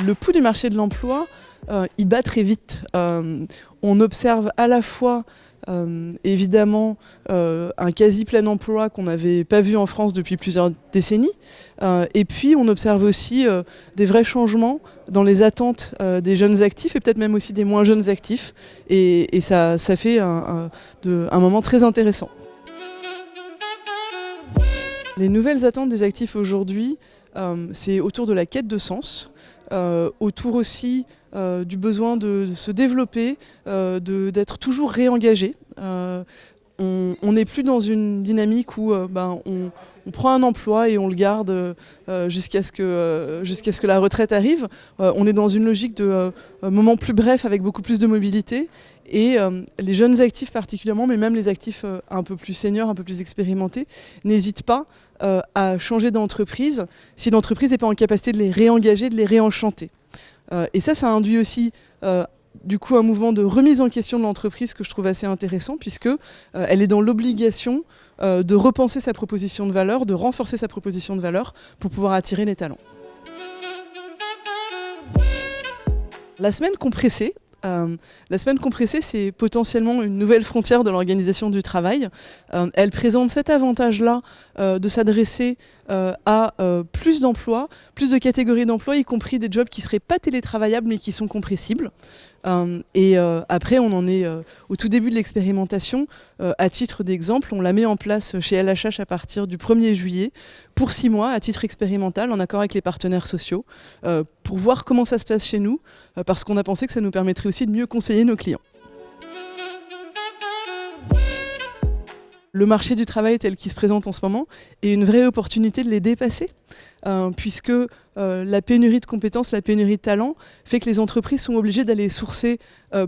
Le pouls du marché de l'emploi, il bat très vite. On observe à la fois évidemment un quasi plein emploi qu'on n'avait pas vu en France depuis plusieurs décennies, et puis on observe aussi des vrais changements dans les attentes des jeunes actifs et peut-être même aussi des moins jeunes actifs, et ça fait un moment très intéressant. Les nouvelles attentes des actifs aujourd'hui, c'est autour de la quête de sens, autour aussi du besoin de se développer, d'être toujours réengagé. On n'est plus dans une dynamique où on prend un emploi et on le garde jusqu'à ce que la retraite arrive. On est dans une logique de moment plus bref avec beaucoup plus de mobilité. Et les jeunes actifs particulièrement, mais même les actifs un peu plus seniors, un peu plus expérimentés, n'hésitent pas à changer d'entreprise si l'entreprise n'est pas en capacité de les réengager, de les réenchanter. Et ça induit aussi du coup un mouvement de remise en question de l'entreprise que je trouve assez intéressant, puisque elle est dans l'obligation de repenser sa proposition de valeur, de renforcer sa proposition de valeur pour pouvoir attirer les talents. La semaine compressée, c'est potentiellement une nouvelle frontière de l'organisation du travail. Elle présente cet avantage-là de s'adresser à plus d'emplois, plus de catégories d'emplois, y compris des jobs qui ne seraient pas télétravaillables mais qui sont compressibles. Après, on en est au tout début de l'expérimentation. À titre d'exemple, on la met en place chez LHH à partir du 1er juillet pour 6 mois à titre expérimental en accord avec les partenaires sociaux pour voir comment ça se passe chez nous, parce qu'on a pensé que ça nous permettrait aussi de mieux conseiller nos clients. Le marché du travail tel qu'il se présente en ce moment est une vraie opportunité de les dépasser, puisque la pénurie de compétences, la pénurie de talents fait que les entreprises sont obligées d'aller sourcer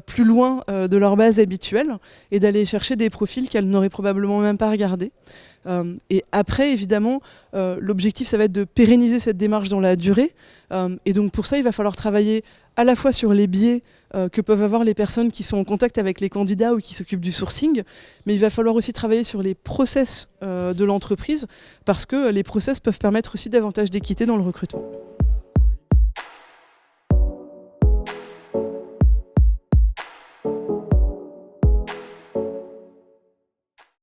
plus loin de leur base habituelle et d'aller chercher des profils qu'elles n'auraient probablement même pas regardés. Et après, évidemment, l'objectif, ça va être de pérenniser cette démarche dans la durée. Et donc pour ça, il va falloir travailler à la fois sur les biais que peuvent avoir les personnes qui sont en contact avec les candidats ou qui s'occupent du sourcing, mais il va falloir aussi travailler sur les process de l'entreprise, parce que les process peuvent permettre aussi davantage d'équité dans le recrutement.